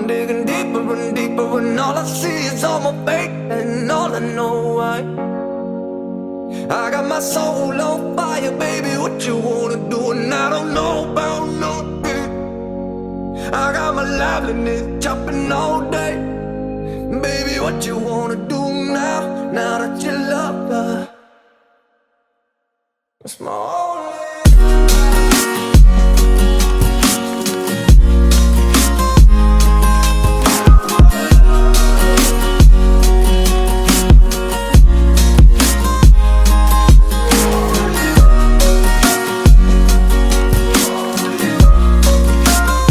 digging deeper and deeper, and all I see is all my fate, and all I know why. I got my soul on fire, baby, what you wanna do? And I don't know about nothing. I got my liveliness jumping all day. Baby, what you wanna do now, now that you love her? It's my